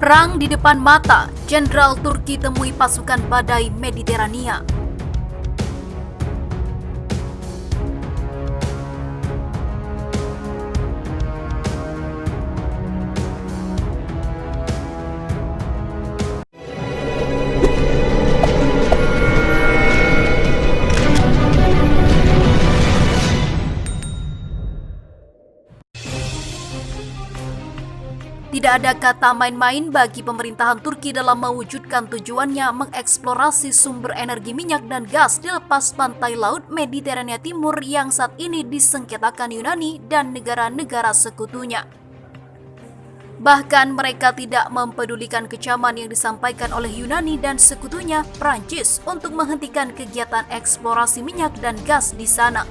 Perang di depan mata, Jenderal Turki temui pasukan badai Mediterania. Tidak ada kata main-main bagi pemerintahan Turki dalam mewujudkan tujuannya mengeksplorasi sumber energi minyak dan gas di lepas pantai laut Mediterania Timur yang saat ini disengketakan Yunani dan negara-negara sekutunya. Bahkan mereka tidak mempedulikan kecaman yang disampaikan oleh Yunani dan sekutunya Prancis untuk menghentikan kegiatan eksplorasi minyak dan gas di sana.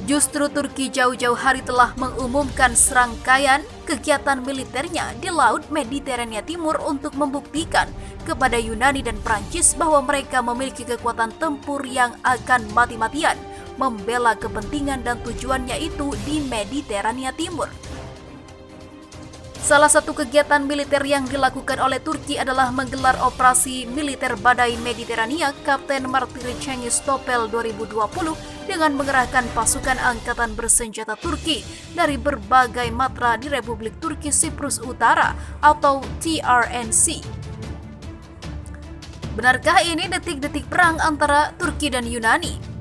Justru Turki jauh-jauh hari telah mengumumkan serangkaian kegiatan militernya di Laut Mediterania Timur untuk membuktikan kepada Yunani dan Prancis bahwa mereka memiliki kekuatan tempur yang akan mati-matian membela kepentingan dan tujuannya itu di Mediterania Timur. Salah satu kegiatan militer yang dilakukan oleh Turki adalah menggelar operasi militer badai Mediterania Kapten Martiri Cengiz Topel 2020 dengan mengerahkan pasukan angkatan bersenjata Turki dari berbagai matra di Republik Turki Siprus Utara atau TRNC. Benarkah ini detik-detik perang antara Turki dan Yunani?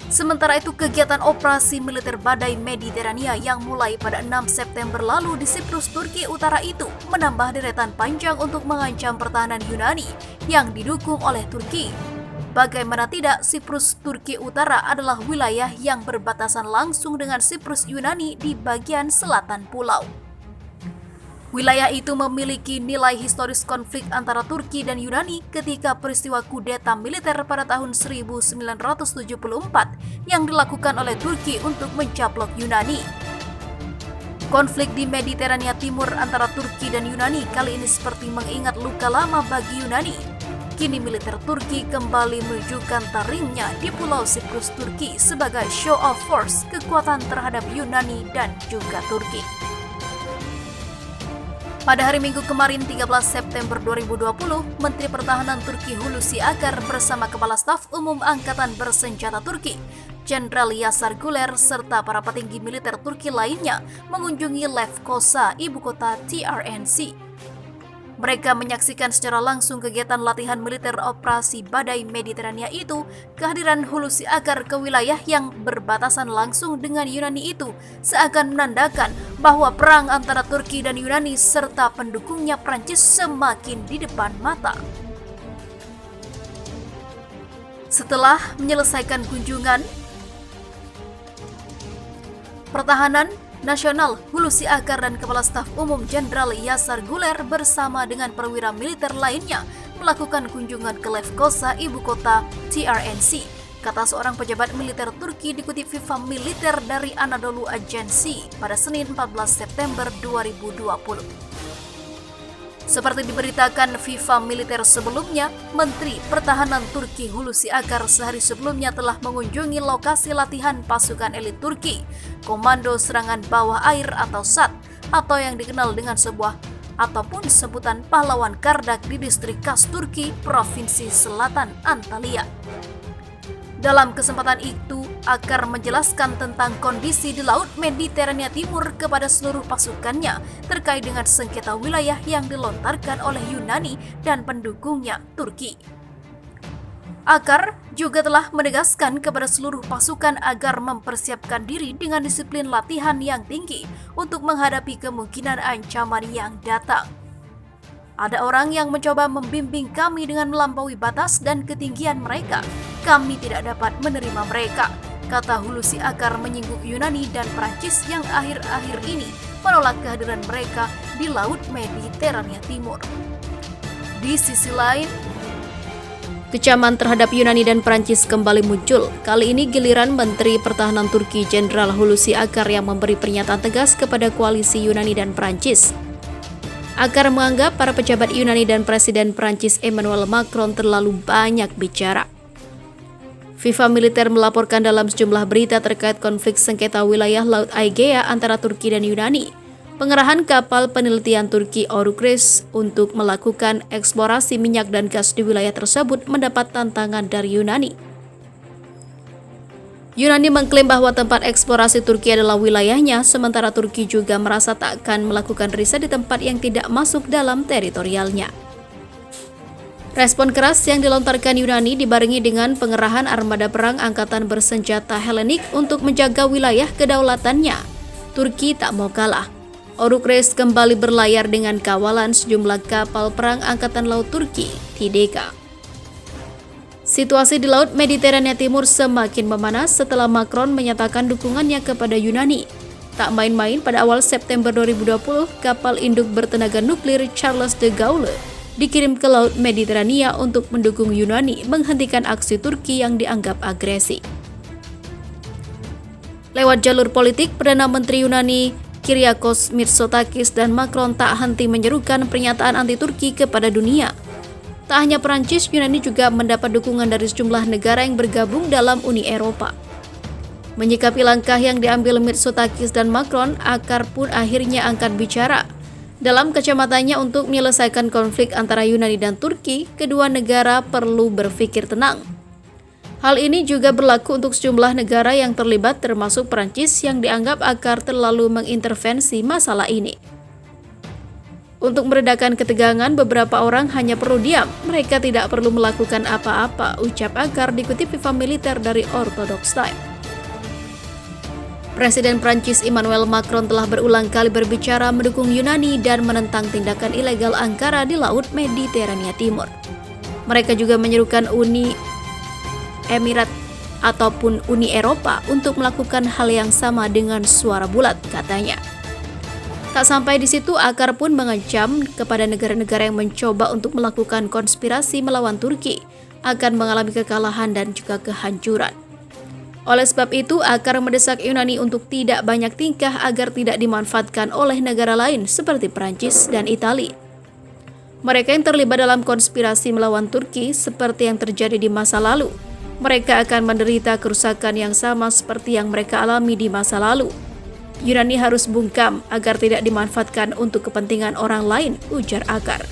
Sementara itu, kegiatan operasi militer badai Mediterania yang mulai pada 6 September lalu di Siprus, Turki Utara itu menambah deretan panjang untuk mengancam pertahanan Yunani yang didukung oleh Turki. Bagaimana tidak, Siprus Turki Utara adalah wilayah yang berbatasan langsung dengan Siprus Yunani di bagian selatan pulau. Wilayah itu memiliki nilai historis konflik antara Turki dan Yunani ketika peristiwa kudeta militer pada tahun 1974 yang dilakukan oleh Turki untuk mencaplok Yunani. Konflik di Mediterania Timur antara Turki dan Yunani kali ini seperti mengingat luka lama bagi Yunani. Kini militer Turki kembali menunjukkan taringnya di Pulau Siprus Turki sebagai show of force kekuatan terhadap Yunani dan juga Turki. Pada hari Minggu kemarin 13 September 2020, Menteri Pertahanan Turki Hulusi Akar bersama Kepala Staf Umum Angkatan Bersenjata Turki, Jenderal Yasar Güler, serta para petinggi militer Turki lainnya mengunjungi Lefkosa, ibu kota TRNC. Mereka menyaksikan secara langsung kegiatan latihan militer operasi badai Mediterania itu. Kehadiran Hulusi Akar ke wilayah yang berbatasan langsung dengan Yunani itu seakan menandakan bahwa perang antara Turki dan Yunani serta pendukungnya Prancis semakin di depan mata. Setelah menyelesaikan kunjungan Pertahanan Nasional, Hulusi Akar dan Kepala Staf Umum Jenderal Yasar Güler bersama dengan perwira militer lainnya melakukan kunjungan ke Lefkosa, ibu kota TRNC, kata seorang pejabat militer Turki dikutip Viva Militer dari Anadolu Agency pada Senin 14 September 2020. Seperti diberitakan Viva Militer sebelumnya, Menteri Pertahanan Turki Hulusi Akar sehari sebelumnya telah mengunjungi lokasi latihan pasukan elit Turki, Komando Serangan Bawah Air atau SAT, atau yang dikenal dengan sebutan pahlawan Kardak di distrik Kars Turki, Provinsi Selatan Antalya. Dalam kesempatan itu, Akar menjelaskan tentang kondisi di Laut Mediterania Timur kepada seluruh pasukannya terkait dengan sengketa wilayah yang dilontarkan oleh Yunani dan pendukungnya Turki. Akar juga telah menegaskan kepada seluruh pasukan agar mempersiapkan diri dengan disiplin latihan yang tinggi untuk menghadapi kemungkinan ancaman yang datang. Ada orang yang mencoba membimbing kami dengan melampaui batas dan ketinggian mereka. Kami tidak dapat menerima mereka, kata Hulusi Akar menyinggung Yunani dan Prancis yang akhir-akhir ini menolak kehadiran mereka di Laut Mediterania Timur. Di sisi lain, kecaman terhadap Yunani dan Prancis kembali muncul. Kali ini giliran Menteri Pertahanan Turki Jenderal Hulusi Akar yang memberi pernyataan tegas kepada koalisi Yunani dan Prancis. Akar menganggap para pejabat Yunani dan Presiden Prancis Emmanuel Macron terlalu banyak bicara. Viva Militer melaporkan dalam sejumlah berita terkait konflik sengketa wilayah Laut Aegea antara Turki dan Yunani. Pengerahan kapal penelitian Turki Orukres untuk melakukan eksplorasi minyak dan gas di wilayah tersebut mendapat tantangan dari Yunani. Yunani mengklaim bahwa tempat eksplorasi Turki adalah wilayahnya, sementara Turki juga merasa tak akan melakukan riset di tempat yang tidak masuk dalam teritorialnya. Respon keras yang dilontarkan Yunani dibarengi dengan pengerahan armada perang angkatan bersenjata Helenik untuk menjaga wilayah kedaulatannya. Turki tak mau kalah. Orukres kembali berlayar dengan kawalan sejumlah kapal perang Angkatan Laut Turki, TDK. Situasi di Laut Mediterania Timur semakin memanas setelah Macron menyatakan dukungannya kepada Yunani. Tak main-main, pada awal September 2020, kapal induk bertenaga nuklir Charles de Gaulle dikirim ke Laut Mediterania untuk mendukung Yunani menghentikan aksi Turki yang dianggap agresi. Lewat jalur politik, Perdana Menteri Yunani Kyriakos Mitsotakis dan Macron tak henti menyerukan pernyataan anti-Turki kepada dunia. Tak hanya Perancis, Yunani juga mendapat dukungan dari sejumlah negara yang bergabung dalam Uni Eropa. Menyikapi langkah yang diambil Mitsotakis dan Macron, Akar pun akhirnya angkat bicara. Dalam kacamatanya, untuk menyelesaikan konflik antara Yunani dan Turki, kedua negara perlu berpikir tenang. Hal ini juga berlaku untuk sejumlah negara yang terlibat, termasuk Perancis yang dianggap Akar terlalu mengintervensi masalah ini. Untuk meredakan ketegangan, beberapa orang hanya perlu diam. Mereka tidak perlu melakukan apa-apa, ucap Akar dikutip Viva Militer dari Orthodox Time. Presiden Prancis Emmanuel Macron telah berulang kali berbicara mendukung Yunani dan menentang tindakan ilegal Ankara di Laut Mediterania Timur. Mereka juga menyerukan Uni Emirat ataupun Uni Eropa untuk melakukan hal yang sama dengan suara bulat, katanya. Tak sampai di situ, Akar pun mengancam kepada negara-negara yang mencoba untuk melakukan konspirasi melawan Turki akan mengalami kekalahan dan juga kehancuran. Oleh sebab itu, Akar mendesak Yunani untuk tidak banyak tingkah agar tidak dimanfaatkan oleh negara lain seperti Perancis dan Italia. Mereka yang terlibat dalam konspirasi melawan Turki seperti yang terjadi di masa lalu, mereka akan menderita kerusakan yang sama seperti yang mereka alami di masa lalu. Yunani harus bungkam agar tidak dimanfaatkan untuk kepentingan orang lain, ujar Akar.